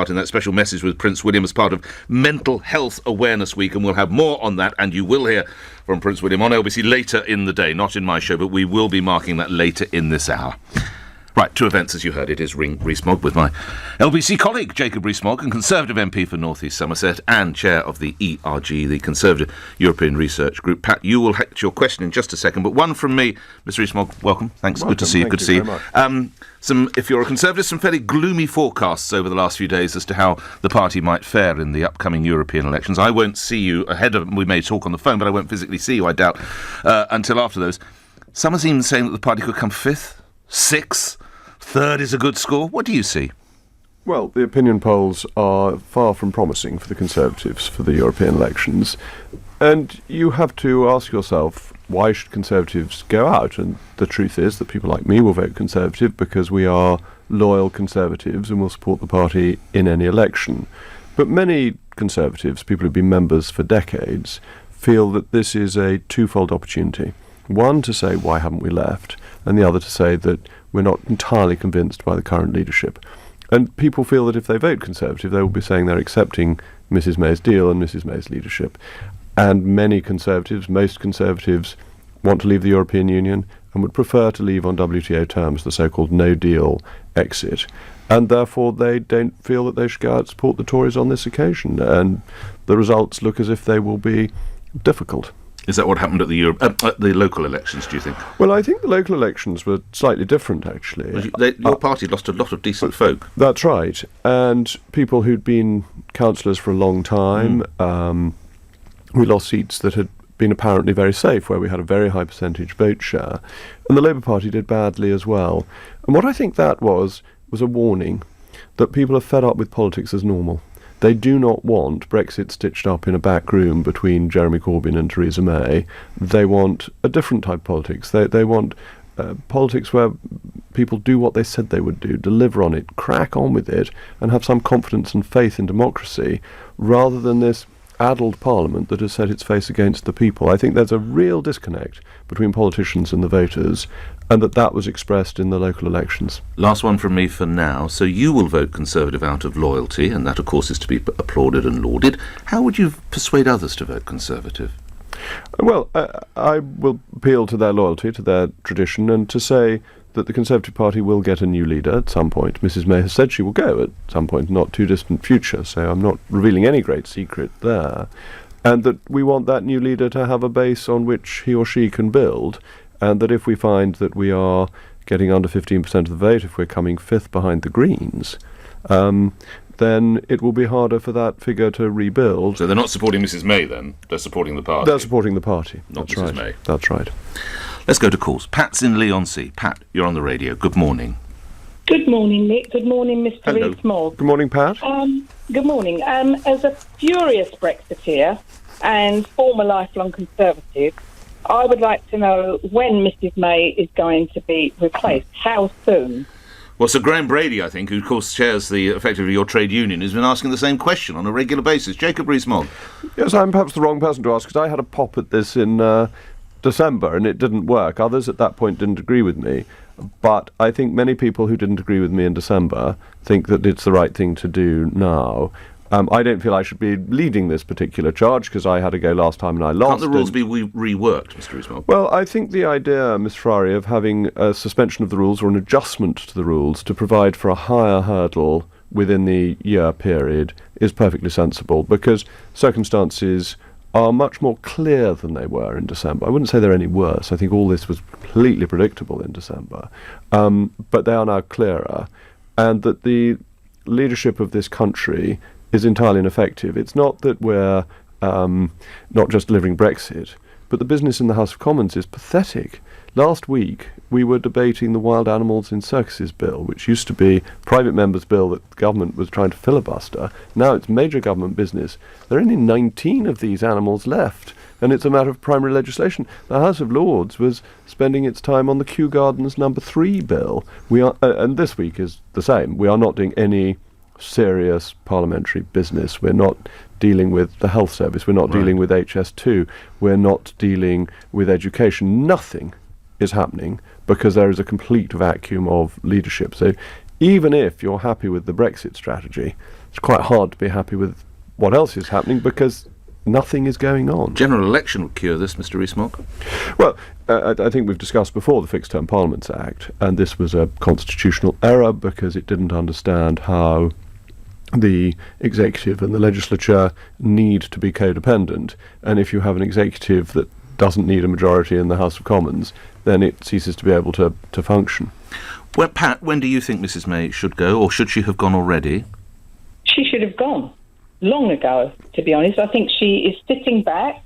part in that special message with Prince William as part of Mental Health Awareness Week, and we'll have more on that, and you will hear from Prince William on LBC later in the day, not in my show, but we will be marking that later in this hour. Right, two events, as you heard. It is Rees-Mogg with my LBC colleague, Jacob Rees-Mogg, and Conservative MP for North East Somerset and Chair of the ERG, the Conservative European Research Group. Pat, you will get your question in just a second, but one from me. Mr Rees-Mogg, welcome. Thanks. Welcome. Good to see you. Good to see you. If you're a Conservative, some fairly gloomy forecasts over the last few days as to how the party might fare in the upcoming European elections. I won't see you ahead of them. We may talk on the phone, but I won't physically see you, I doubt, until after those. Some are even saying that the party could come fifth, sixth. Third is a good score. What do you see? Well, the opinion polls are far from promising for the Conservatives for the European elections. And you have to ask yourself, why should Conservatives go out? And the truth is that people like me will vote Conservative because we are loyal Conservatives and will support the party in any election. But many Conservatives, people who've been members for decades, feel that this is a twofold opportunity. One, to say, why haven't we left? And the other to say that we're not entirely convinced by the current leadership. And people feel that if they vote Conservative, they will be saying they're accepting Mrs May's deal and Mrs May's leadership. And many Conservatives, most Conservatives, want to leave the European Union and would prefer to leave on WTO terms, the so-called no-deal exit. And therefore they don't feel that they should go out and support the Tories on this occasion. And the results look as if they will be difficult. Is that what happened at the local elections, do you think? Well, I think the local elections were slightly different, actually. Your party lost a lot of decent folk. That's right. And people who'd been councillors for a long time, we lost seats that had been apparently very safe, where we had a very high percentage vote share. And the Labour Party did badly as well. And what I think that was a warning that people are fed up with politics as normal. They do not want Brexit stitched up in a back room between Jeremy Corbyn and Theresa May. They want a different type of politics. They want politics where people do what they said they would do, deliver on it, crack on with it, and have some confidence and faith in democracy, rather than this addled parliament that has set its face against the people. I think there's a real disconnect between politicians and the voters, and that was expressed in the local elections. Last one from me for now. So you will vote Conservative out of loyalty, and that, of course, is to be applauded and lauded. How would you persuade others to vote Conservative? Well, I will appeal to their loyalty, to their tradition, and to say that the Conservative Party will get a new leader at some point. Mrs May has said she will go at some point, not too distant future, so I'm not revealing any great secret there. And that we want that new leader to have a base on which he or she can build, and that if we find that we are getting under 15% of the vote, if we're coming fifth behind the Greens, then it will be harder for that figure to rebuild. So they're not supporting Mrs May then? They're supporting the party? They're supporting the party. Not That's Mrs right. May. That's right. Let's go to calls. Pat's in Leigh-on-Sea. Pat, you're on the radio. Good morning. Good morning, Nick. Good morning, Mr. Rees-Mogg. Good morning, Pat. Good morning. As a furious Brexiteer and former lifelong Conservative, I would like to know when Mrs May is going to be replaced. How soon? Well, Sir Graham Brady, I think, who of course chairs effectively your trade union, has been asking the same question on a regular basis. Jacob Rees-Mogg. Yes, I'm perhaps the wrong person to ask, because I had a pop at this in December and it didn't work. Others at that point didn't agree with me. But I think many people who didn't agree with me in December think that it's the right thing to do now. I don't feel I should be leading this particular charge, because I had a go last time and I lost. Can't the rules be reworked, Mr. Rees-Mogg? Well, I think the idea, Ms Ferrari, of having a suspension of the rules or an adjustment to the rules to provide for a higher hurdle within the year period is perfectly sensible, because circumstances are much more clear than they were in December. I wouldn't say they're any worse. I think all this was completely predictable in December. But they are now clearer, and that the leadership of this country is entirely ineffective. It's not that we're not just delivering Brexit, but the business in the House of Commons is pathetic. Last week, we were debating the Wild Animals in Circuses bill, which used to be a private member's bill that the government was trying to filibuster. Now it's major government business. There are only 19 of these animals left, and it's a matter of primary legislation. The House of Lords was spending its time on the Kew Gardens No. 3 bill. And this week is the same. We are not doing any serious parliamentary business. We're not dealing with the health service. We're not dealing with HS2. We're not dealing with education. Nothing is happening because there is a complete vacuum of leadership. So even if you're happy with the Brexit strategy, it's quite hard to be happy with what else is happening because nothing is going on. General election would cure this, Mr. Rees-Mogg. Well, I think we've discussed before the Fixed Term Parliaments Act, and this was a constitutional error because it didn't understand how the executive and the legislature need to be codependent, and if you have an executive that doesn't need a majority in the House of Commons, then it ceases to be able to function. Well, Pat, when do you think Mrs May should go, or should she have gone already? She should have gone long ago, to be honest. I think she is sitting back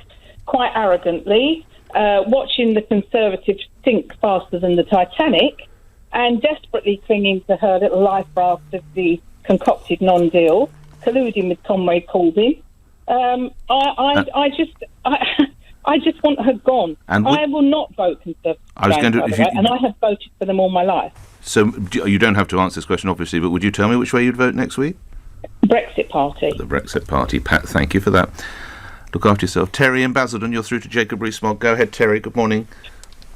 quite arrogantly, watching the Conservatives sink faster than the Titanic and desperately clinging to her little life raft of the concocted non-deal, colluding with Comrade Corbyn. I just want her gone. And I will not vote Conservative, and I have voted for them all my life. So you don't have to answer this question, obviously, but would you tell me which way you'd vote next week? Brexit Party. The Brexit Party. Pat, thank you for that. Look after yourself. Terry in Basildon, you're through to Jacob Rees-Mogg. Go ahead, Terry. Good morning.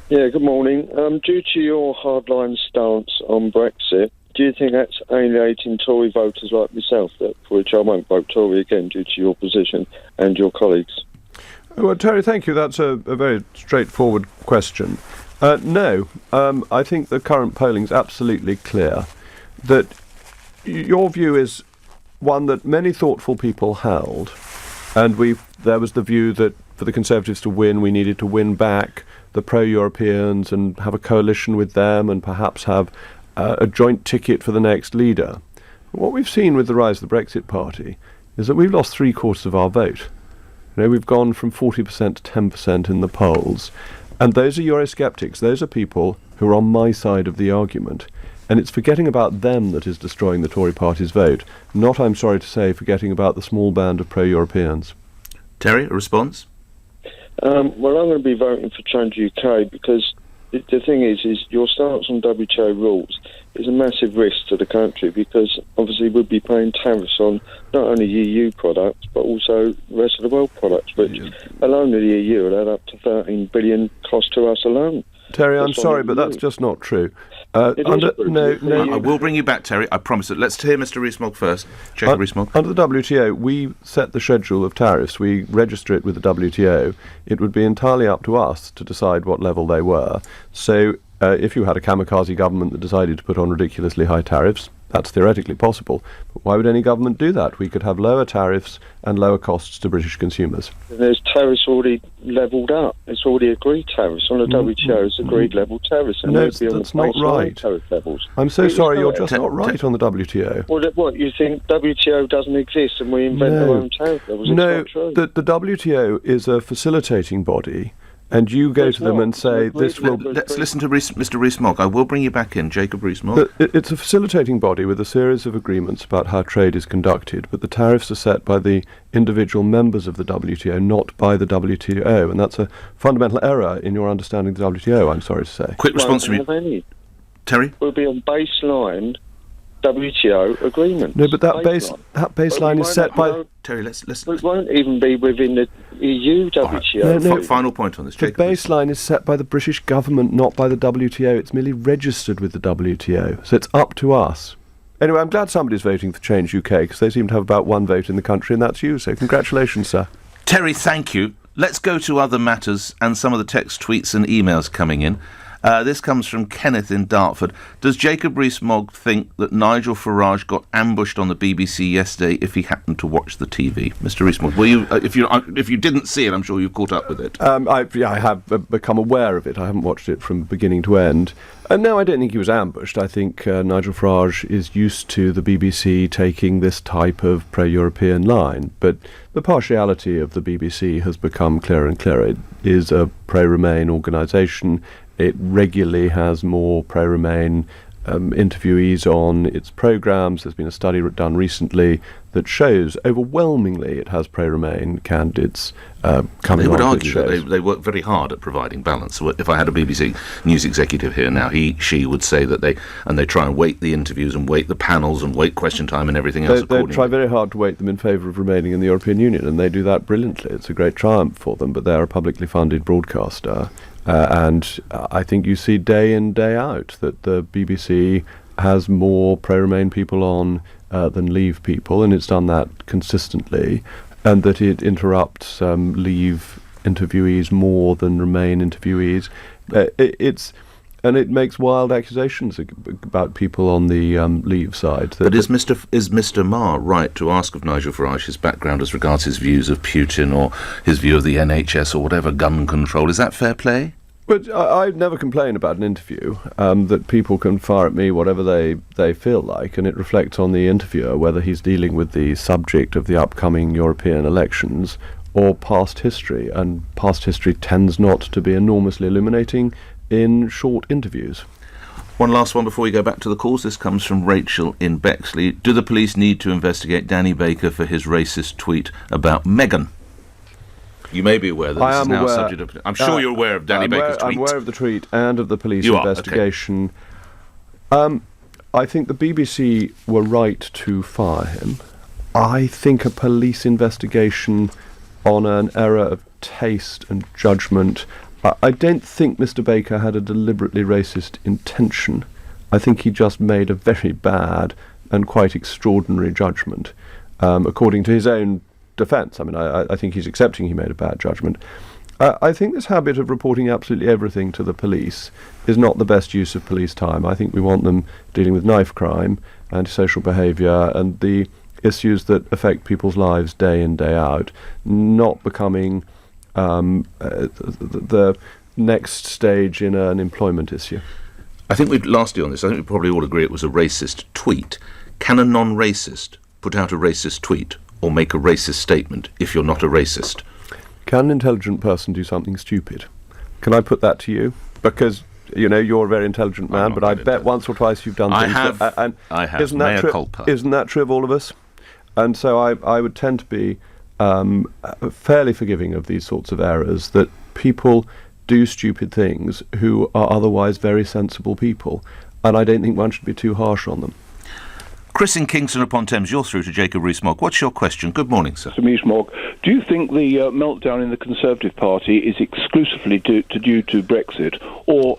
Yeah, good morning. Due to your hardline stance on Brexit, do you think that's alienating Tory voters like myself, for which I won't vote Tory again due to your position and your colleagues? Well, Terry, thank you. That's a very straightforward question. No, I think the current polling's absolutely clear that your view is one that many thoughtful people held, and there was the view that for the Conservatives to win, we needed to win back the pro-Europeans and have a coalition with them and perhaps have a joint ticket for the next leader. What we've seen with the rise of the Brexit Party is that we've lost 3/4 of our vote. We've gone from 40% to 10% in the polls, and those are Eurosceptics. Those are people who are on my side of the argument. And it's forgetting about them that is destroying the Tory party's vote, not, I'm sorry to say, forgetting about the small band of pro-Europeans. Terry, a response? Well, I'm going to be voting for Change UK because the thing is your stance on WTO rules is a massive risk to the country because obviously we'll be paying tariffs on not only EU products but also the rest of the world products, which alone in the EU will add up to 13 billion cost to us alone. Terry, I'm sorry, but that's just not true. I will bring you back, Terry, I promise it. Let's hear Mr. Rees-Mogg first. Jacob Rees-Mogg. Under the WTO, we set the schedule of tariffs. We register it with the WTO. It would be entirely up to us to decide what level they were. So if you had a kamikaze government that decided to put on ridiculously high tariffs, that's theoretically possible. But why would any government do that? We could have lower tariffs and lower costs to British consumers. There's tariffs already levelled up. It's already agreed tariffs. On the WTO, it's agreed level tariffs. And no, that's not right. Tariff levels. I'm so sorry, you're just not right on the WTO. Well, what, you think WTO doesn't exist and we invent our own tariff levels? No, the WTO is a facilitating body, and you go to them and say, this will... Let's listen to Mr. Rees-Mogg. I will bring you back in, Jacob Rees-Mogg. It's a facilitating body with a series of agreements about how trade is conducted, but the tariffs are set by the individual members of the WTO, not by the WTO, and that's a fundamental error in your understanding of the WTO, I'm sorry to say. Quick response from you. Terry? We'll be on baseline WTO agreement. No, but that baseline is set by... Terry, let's... We won't even be within the EU WTO. No, final point on this, the Jacob. baseline is set by the British government, not by the WTO. It's merely registered with the WTO, so it's up to us. Anyway, I'm glad somebody's voting for Change UK, because they seem to have about one vote in the country, and that's you, so congratulations, sir. Terry, thank you. Let's go to other matters and some of the text, tweets and emails coming in. This comes from Kenneth in Dartford. Does Jacob Rees-Mogg think that Nigel Faraj got ambushed on the BBC yesterday if he happened to watch the TV? Mr. Rees-Mogg, were you, if you didn't see it, I'm sure you caught up with it. I have become aware of it. I haven't watched it from beginning to end. No, I don't think he was ambushed. I think Nigel Farage is used to the BBC taking this type of pro-European line. But the partiality of the BBC has become clearer and clearer. It is a pro-Remain organisation. It regularly has more pro-Remain interviewees on its programmes. There's been a study done recently that shows overwhelmingly it has pro-Remain candidates coming on. They would argue shows. that they work very hard at providing balance. So if I had a BBC news executive here now, she would say that they try and weight the interviews and weight the panels and weight question time and everything else accordingly. They try very hard to weight them in favour of remaining in the European Union, and they do that brilliantly. It's a great triumph for them, but they're a publicly funded broadcaster. And I think you see day in, day out that the BBC has more pro-Remain people on than leave people, and it's done that consistently, and that it interrupts leave interviewees more than remain interviewees. And it makes wild accusations about people on the leave side. But is Mr. Marr right to ask of Nigel Faraj his background as regards his views of Putin or his view of the NHS or whatever, gun control? Is that fair play? But I never complain about an interview, that people can fire at me whatever they feel like, and it reflects on the interviewer whether he's dealing with the subject of the upcoming European elections or past history, and past history tends not to be enormously illuminating in short interviews. One last one before we go back to the calls. This comes from Rachel in Bexley. Do the police need to investigate Danny Baker for his racist tweet about Meghan? You may be aware that this is now subject of... I'm sure you're aware of Danny Baker's tweet. I'm aware of the tweet and of the police You investigation. Okay. I think the BBC were right to fire him. I think a police investigation on an error of taste and judgment... I don't think Mr. Baker had a deliberately racist intention. I think he just made a very bad and quite extraordinary judgment, according to his own defence. I mean, I think he's accepting he made a bad judgment. I think this habit of reporting absolutely everything to the police is not the best use of police time. I think we want them dealing with knife crime, antisocial behaviour, and the issues that affect people's lives day in, day out, not becoming... the next stage in an employment issue. I think lastly on this, I think we probably all agree it was a racist tweet. Can a non-racist put out a racist tweet or make a racist statement if you're not a racist? Can an intelligent person do something stupid? Can I put that to you? Because, you're a very intelligent man, but I bet once or twice you've done things. I have. Mea culpa. Isn't that true of all of us? And so I would tend to be fairly forgiving of these sorts of errors, that people do stupid things who are otherwise very sensible people, and I don't think one should be too harsh on them. Chris in Kingston upon Thames, you're through to Jacob Rees-Mogg. What's your question? Good morning, sir. Mr. Rees-Mogg, do you think the meltdown in the Conservative Party is exclusively due to Brexit, or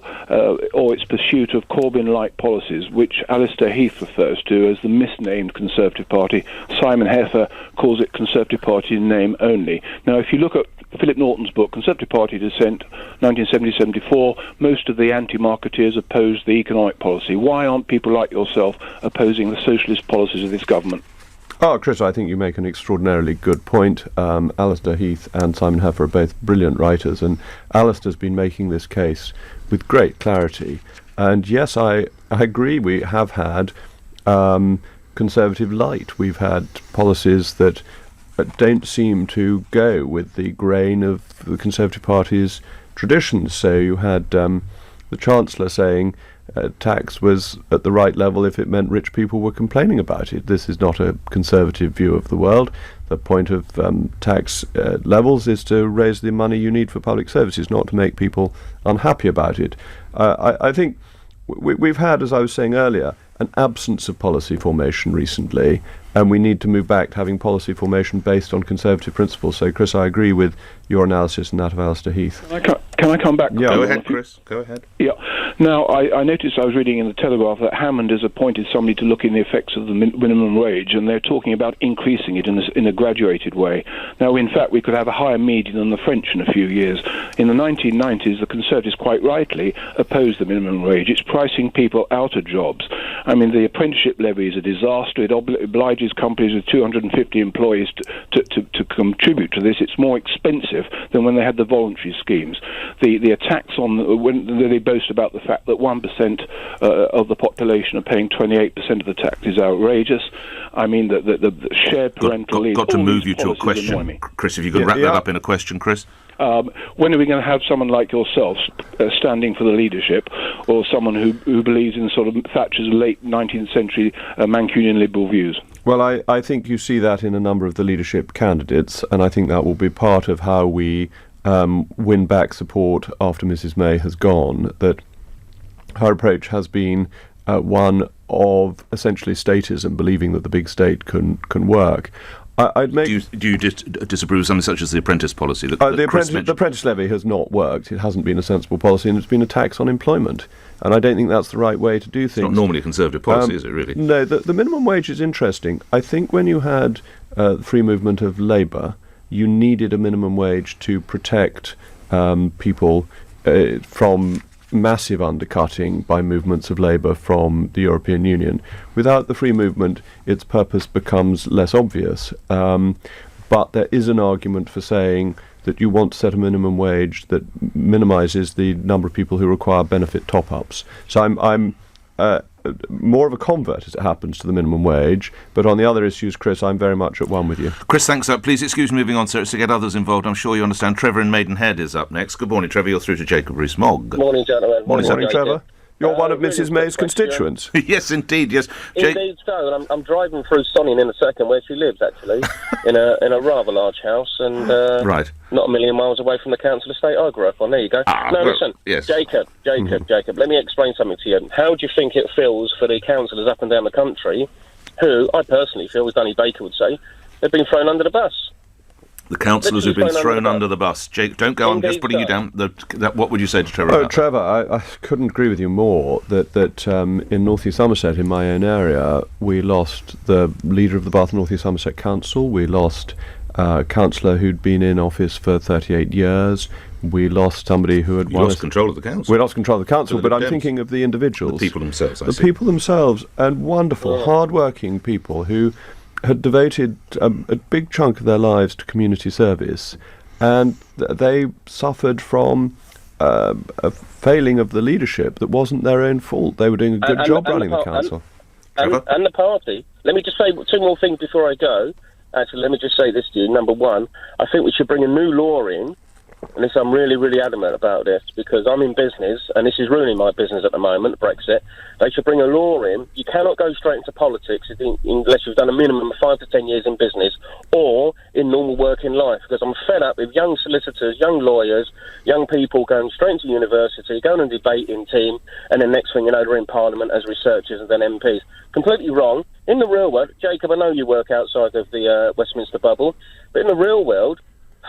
its pursuit of Corbyn-like policies, which Alistair Heath refers to as the misnamed Conservative Party? Simon Heffer calls it Conservative Party in name only. Now, if you look at Philip Norton's book, Conservative Party Descent, 1970-74, most of the anti-marketeers opposed the economic policy. Why aren't people like yourself opposing the socialist policies of this government? Oh, Chris, I think you make an extraordinarily good point. Alistair Heath and Simon Heffer are both brilliant writers, and Alistair's been making this case with great clarity. And yes, I agree, we have had Conservative light. We've had policies that don't seem to go with the grain of the Conservative Party's traditions. So you had the Chancellor saying tax was at the right level if it meant rich people were complaining about it. This is not a Conservative view of the world. The point of tax levels is to raise the money you need for public services, not to make people unhappy about it. I think we've had, as I was saying earlier, an absence of policy formation recently, and we need to move back to having policy formation based on Conservative principles. So, Chris, I agree with your analysis and that of Alistair Heath. Can I come back? Yeah, go ahead, Chris. Go ahead. Yeah. Now, I noticed, I was reading in the Telegraph that Hammond has appointed somebody to look in the effects of the minimum wage, and they're talking about increasing it in a graduated way. Now, in fact, we could have a higher median than the French in a few years. In the 1990s, the Conservatives quite rightly opposed the minimum wage. It's pricing people out of jobs. I mean, the apprenticeship levy is a disaster. It obliges companies with 250 employees to contribute to this. It's more expensive than when they had the voluntary schemes. The attacks on when they boast about the fact that 1% of the population are paying 28% of the tax is outrageous. I mean, the shared parental leave. Got to move you to a question, Chris. If you could wrap that up in a question, Chris. When are we going to have someone like yourself standing for the leadership, or someone who believes in sort of Thatcher's late 19th century Mancunian liberal views? Well, I think you see that in a number of the leadership candidates, and I think that will be part of how we win back support after Mrs May has gone, that her approach has been one of essentially statism, believing that the big state can work. I'd make... Do you disapprove of something such as the apprentice policy that the Chris mentioned? The apprentice levy has not worked. It hasn't been a sensible policy, and it's been a tax on employment. And I don't think that's the right way to do things. It's not normally a Conservative policy, is it, really? No, the minimum wage is interesting. I think when you had free movement of labour, you needed a minimum wage to protect people from massive undercutting by movements of labour from the European Union. Without the free movement, its purpose becomes less obvious. But there is an argument for saying that you want to set a minimum wage that minimises the number of people who require benefit top-ups. So I'm more of a convert, as it happens, to the minimum wage, but on the other issues, Chris, I'm very much at one with you. Chris, thanks. Please excuse me moving on, sir, to get others involved. I'm sure you understand. Trevor in Maidenhead is up next. Good morning, Trevor. You're through to Jacob Rees-Mogg. Morning, gentlemen. Morning, Trevor. You're one of Mrs. May's constituents. Yes, indeed, yes. Indeed so, and I'm driving through Sonning in a second, where she lives, actually, in a rather large house, and right. Not a million miles away from the council estate I grew up on. There you go. Listen, yes. Jacob, let me explain something to you. How do you think it feels for the councillors up and down the country, who, I personally feel, as Danny Baker would say, they've been thrown under the bus? The councillors who've been thrown under the bus. Jake, don't go on, just putting you down. What would you say to Trevor about Trevor, I couldn't agree with you more that in North East Somerset, in my own area, we lost the leader of the Bath North East Somerset Council. We lost a councillor who'd been in office for 38 years. We lost somebody who had lost control of the council. We lost control of the council, but I'm thinking of the individuals. The people themselves, The people themselves, and wonderful, hard-working people who had devoted a big chunk of their lives to community service, and they suffered from a failing of the leadership that wasn't their own fault. They were doing a good job running the council. And the party. Let me just say two more things before I go. Actually, let me just say this to you. Number one, I think we should bring a new law in, and this, I'm really, really adamant about this, because I'm in business, and this is ruining my business at the moment, Brexit. They should bring a law in. You cannot go straight into politics unless you've done a minimum of 5 to 10 years in business or in normal working life, because I'm fed up with young solicitors, young lawyers, young people going straight into university, going on a debating team, and then next thing you know, they're in Parliament as researchers and then MPs. Completely wrong. In the real world, Jacob, I know you work outside of the Westminster bubble, but in the real world,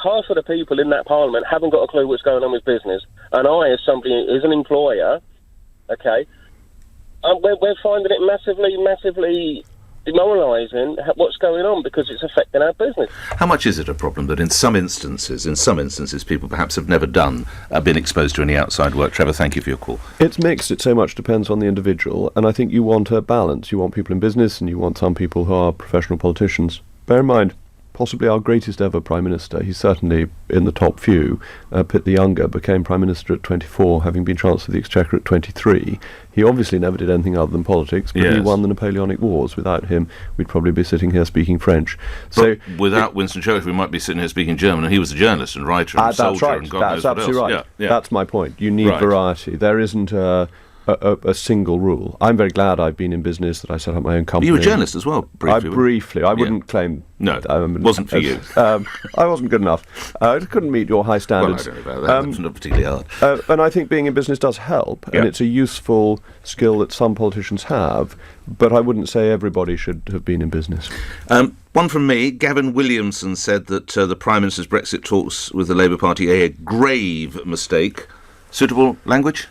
half of the people in that Parliament haven't got a clue what's going on with business. And I, as somebody, as an employer, okay, we're finding it massively demoralising what's going on, because it's affecting our business. How much is it a problem that in some instances, people perhaps have never been exposed to any outside work? Trevor, thank you for your call. It's mixed. It so much depends on the individual, and I think you want a balance. You want people in business, and you want some people who are professional politicians. Bear in mind, possibly our greatest ever Prime Minister, he's certainly in the top few, Pitt the Younger, became Prime Minister at 24, having been Chancellor of the Exchequer at 23. He obviously never did anything other than politics, but he won the Napoleonic Wars. Without him, we'd probably be sitting here speaking French. So, without Winston Churchill, we might be sitting here speaking German, and he was a journalist and writer and soldier and God knows what else. That's absolutely right. Yeah. That's my point. You need variety. There isn't a single rule. I'm very glad I've been in business, that I set up my own company. You were a journalist as well, briefly. I wouldn't claim... No, it wasn't for you. I wasn't good enough. I couldn't meet your high standards. Well, I don't know about that. That's not particularly hard. And I think being in business does help, and it's a useful skill that some politicians have, but I wouldn't say everybody should have been in business. One from me. Gavin Williamson said that the Prime Minister's Brexit talks with the Labour Party are a grave mistake. Suitable language?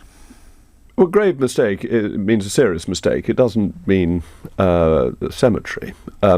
Well, grave mistake, it means a serious mistake. It doesn't mean cemetery.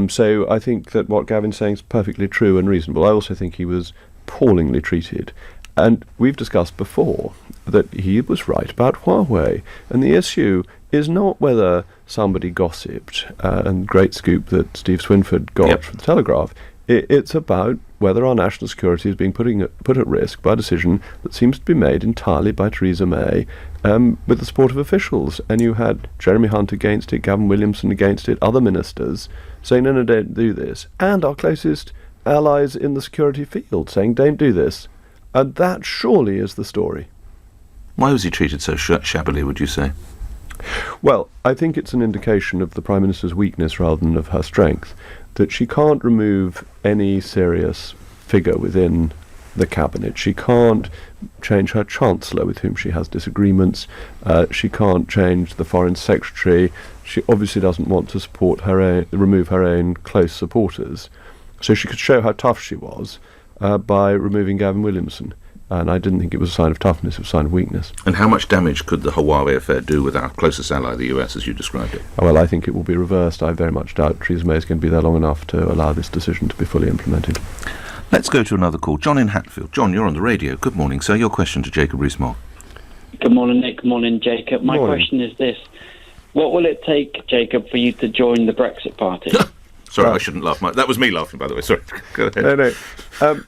So I think that what Gavin's saying is perfectly true and reasonable. I also think he was appallingly treated. And we've discussed before that he was right about Huawei. And the issue is not whether somebody gossiped, and great scoop that Steve Swinford got from the Telegraph. It's about whether our national security is being put at risk by a decision that seems to be made entirely by Theresa May, with the support of officials. And you had Jeremy Hunt against it, Gavin Williamson against it, other ministers saying, no, don't do this. And our closest allies in the security field saying, don't do this. And that surely is the story. Why was he treated so shabbily, would you say? Well, I think it's an indication of the Prime Minister's weakness rather than of her strength, that she can't remove any serious figure within the cabinet. She can't change her Chancellor, with whom she has disagreements. She can't change the Foreign Secretary. She obviously doesn't want to remove her own close supporters. So she could show how tough she was by removing Gavin Williamson. And I didn't think it was a sign of toughness, it was a sign of weakness. And how much damage could the Huawei affair do with our closest ally, the US, as you described it? Well, I think it will be reversed. I very much doubt Theresa May is going to be there long enough to allow this decision to be fully implemented. Let's go to another call. John in Hatfield. John, you're on the radio. Good morning, sir. Your question to Jacob Rees-Mogg. Good morning, Nick. Good morning, Jacob. My Morning. question is this. What will it take, Jacob, for you to join the Brexit Party? Sorry, I shouldn't laugh. That was me laughing, by the way. Sorry. Go ahead. No.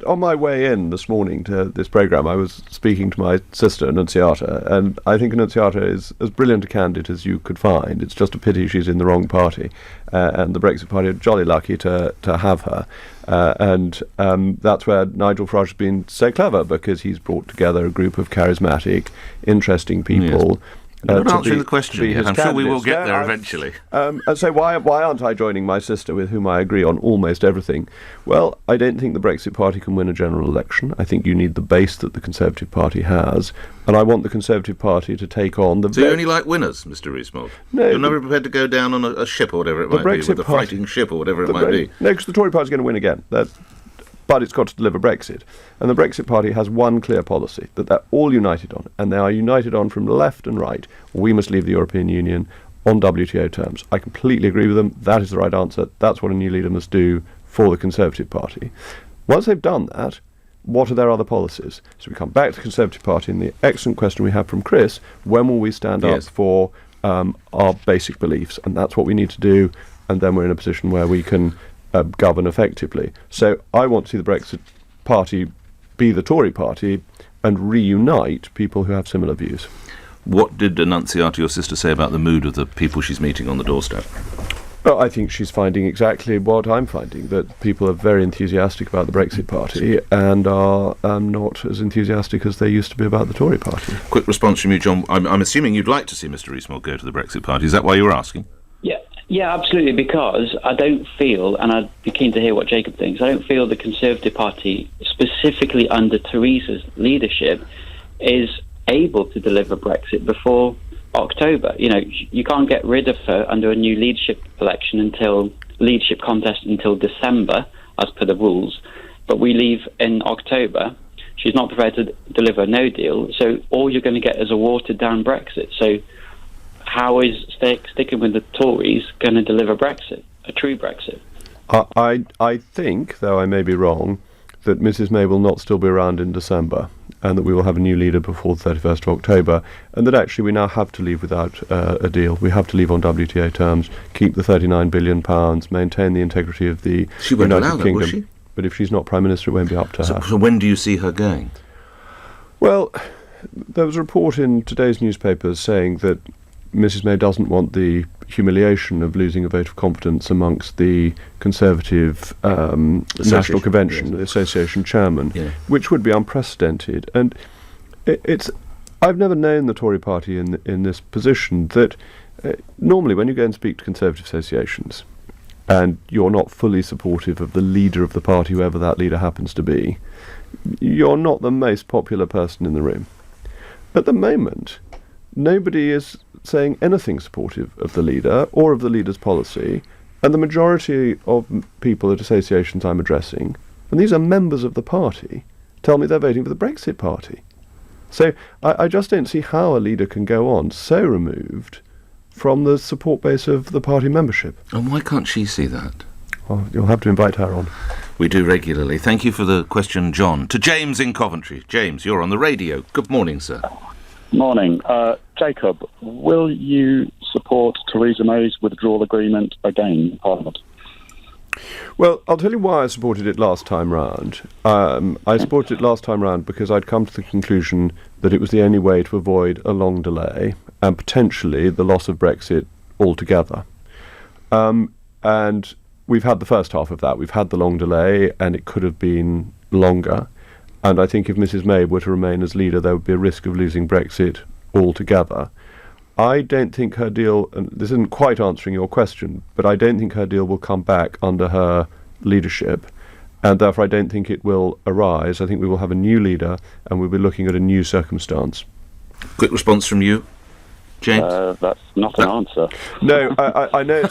On my way in this morning to this programme, I was speaking to my sister, Annunziata, and I think Annunziata is as brilliant a candidate as you could find. It's just a pity she's in the wrong party, and the Brexit Party are jolly lucky to have her. And that's where Nigel Faraj has been so clever, because he's brought together a group of charismatic, interesting people. Yes. You're not answering the question yet. I'm sure we will get there eventually. And so why aren't I joining my sister, with whom I agree on almost everything? Well, I don't think the Brexit Party can win a general election. I think you need the base that the Conservative Party has, and I want the Conservative Party to take on the... So you only like winners, Mr. Rees-Mogg? No. You're never prepared to go down on a ship or whatever it might be, with a fighting ship or whatever it might be? No, because the Tory Party is going to win again. But it's got to deliver Brexit. And the Brexit Party has one clear policy that they're all united on, and they are united on from left and right. We must leave the European Union on WTO terms. I completely agree with them. That is the right answer. That's what a new leader must do for the Conservative Party. Once they've done that, what are their other policies? So we come back to the Conservative Party, and the excellent question we have from Chris, when will we stand up for our basic beliefs? And that's what we need to do, and then we're in a position where we can govern effectively. So I want to see the Brexit Party be the Tory Party and reunite people who have similar views. What did Annunziata, your sister, say about the mood of the people she's meeting on the doorstep? Well, I think she's finding exactly what I'm finding, that people are very enthusiastic about the Brexit Party and are not as enthusiastic as they used to be about the Tory Party. Quick response from you, John. I'm assuming you'd like to see Mr. Rees-Mogg go to the Brexit Party. Is that why you were asking? Yeah, absolutely, because I don't feel, and I'd be keen to hear what Jacob thinks, I don't feel the Conservative Party, specifically under Theresa's leadership, is able to deliver Brexit before October. You know, you can't get rid of her under a new leadership contest until December, as per the rules, but we leave in October. She's not prepared to deliver a no deal, so all you're going to get is a watered-down Brexit. So how is sticking with the Tories going to deliver Brexit, a true Brexit? I think, though I may be wrong, that Mrs May will not still be around in December, and that we will have a new leader before the 31st of October, and that actually we now have to leave without a deal. We have to leave on WTO terms, keep the £39 billion, maintain the integrity of the United Kingdom. Will she? But if she's not Prime Minister, it won't be up to her. So when do you see her going? Well, there was a report in today's newspapers saying that Mrs May doesn't want the humiliation of losing a vote of confidence amongst the Conservative National Convention, the Association chairman, which would be unprecedented. And I've never known the Tory party in this position that normally when you go and speak to Conservative associations and you're not fully supportive of the leader of the party, whoever that leader happens to be, you're not the most popular person in the room. At the moment, nobody is saying anything supportive of the leader or of the leader's policy, and the majority of people at associations I'm addressing, and these are members of the party, tell me they're voting for the Brexit Party. So I just don't see how a leader can go on so removed from the support base of the party membership. And why can't she see that? Well, you'll have to invite her on. We do regularly. Thank you for the question, John. To James in Coventry. James, you're on the radio. Good morning, sir. Morning. Jacob, will you support Theresa May's withdrawal agreement again in Parliament? Well, I'll tell you why I supported it last time round. I supported it last time round because I'd come to the conclusion that it was the only way to avoid a long delay and potentially the loss of Brexit altogether. And we've had the first half of that. We've had the long delay, and it could have been longer. And I think if Mrs May were to remain as leader, there would be a risk of losing Brexit altogether. I don't think her deal, and this isn't quite answering your question, but I don't think her deal will come back under her leadership, and therefore I don't think it will arise. I think we will have a new leader, and we'll be looking at a new circumstance. Quick response from you. James? That's not an answer. No, I know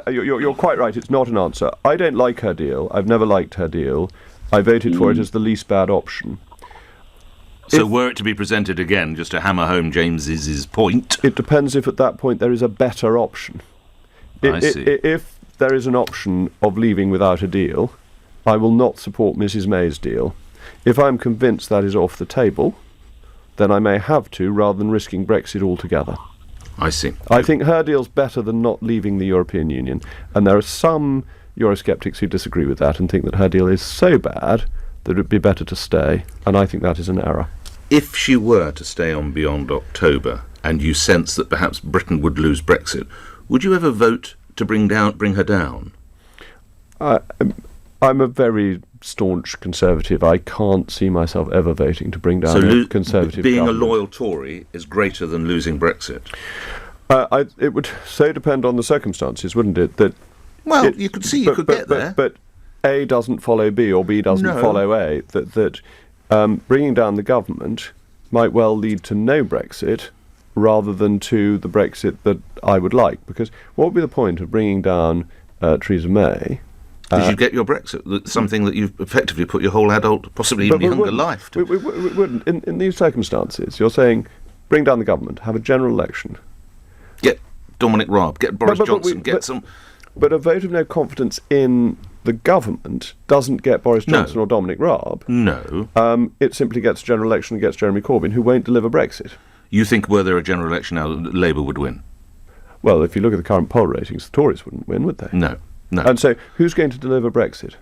you're quite right. It's not an answer. I don't like her deal. I've never liked her deal. I voted for it as the least bad option. So were it to be presented again, just to hammer home James's point... It depends if at that point there is a better option. I see. If there is an option of leaving without a deal, I will not support Mrs May's deal. If I'm convinced that is off the table, then I may have to, rather than risking Brexit altogether. I see. I think her deal's better than not leaving the European Union, and there are some Eurosceptics who disagree with that and think that her deal is so bad that it would be better to stay, and I think that is an error. If she were to stay on beyond October, and you sense that perhaps Britain would lose Brexit, would you ever vote to bring her down? I'm a very staunch Conservative. I can't see myself ever voting to bring down a Conservative being government. a loyal Tory is greater than losing Brexit? It would so depend on the circumstances, wouldn't it? You could see you could get there. But A doesn't follow B, or B doesn't follow A. That bringing down the government might well lead to no Brexit, rather than to the Brexit that I would like. Because what would be the point of bringing down Theresa May? Because you get your Brexit, something that you've effectively put your whole adult, possibly even younger life to. We wouldn't. In these circumstances, you're saying, bring down the government, have a general election. Get Dominic Raab, get Boris Johnson, some... But a vote of no confidence in the government doesn't get Boris Johnson or Dominic Raab. No. It simply gets a general election and gets Jeremy Corbyn, who won't deliver Brexit. You think, were there a general election now, Labour would win? Well, if you look at the current poll ratings, the Tories wouldn't win, would they? No. And so, who's going to deliver Brexit?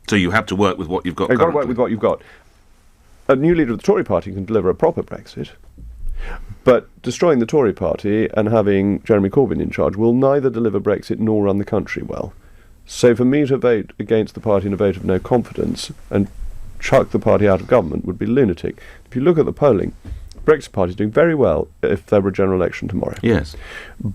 So you have to work with what you've got. You've got to work with what you've got. A new leader of the Tory party can deliver a proper Brexit, but destroying the Tory party and having Jeremy Corbyn in charge will neither deliver Brexit nor run the country well. So for me to vote against the party in a vote of no confidence and chuck the party out of government would be lunatic. If you look at the polling, the Brexit Party is doing very well if there were a general election tomorrow. Yes.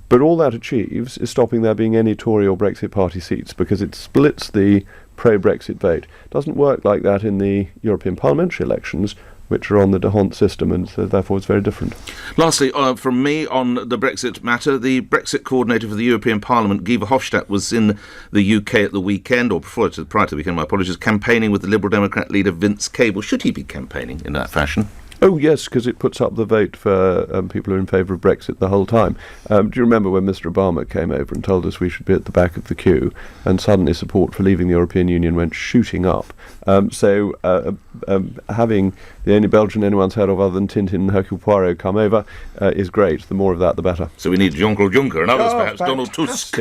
But all that achieves is stopping there being any Tory or Brexit Party seats, because it splits the pro-Brexit vote. It doesn't work like that in the European parliamentary elections, which are on the d'Hondt system, and so therefore it's very different. Lastly, from me on the Brexit matter, the Brexit coordinator for the European Parliament, Guy Verhofstadt, was in the UK at the weekend, or prior to the weekend, my apologies, campaigning with the Liberal Democrat leader Vince Cable. Should he be campaigning in that fashion? Oh, yes, because it puts up the vote for people who are in favour of Brexit the whole time. Do you remember when Mr Obama came over and told us we should be at the back of the queue, and suddenly support for leaving the European Union went shooting up? Having the only Belgian anyone's heard of other than Tintin and Hercule Poirot come over is great. The more of that, the better. So we need Jean-Claude Juncker and others, perhaps, Donald Tusk.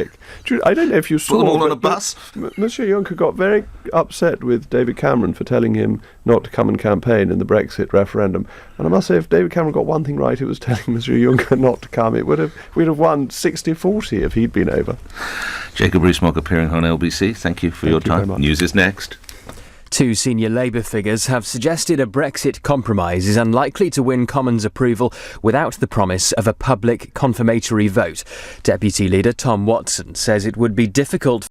I don't know if you saw... Put them all on a bus? Monsieur Juncker got very upset with David Cameron for telling him not to come and campaign in the Brexit referendum. And I must say, if David Cameron got one thing right, it was telling Monsieur Juncker not to come. We'd have won 60-40 if he'd been over. Jacob Rees-Mogg appearing on LBC. Thank you for your time. News is next. Two senior Labour figures have suggested a Brexit compromise is unlikely to win Commons approval without the promise of a public confirmatory vote. Deputy Leader Tom Watson says it would be difficult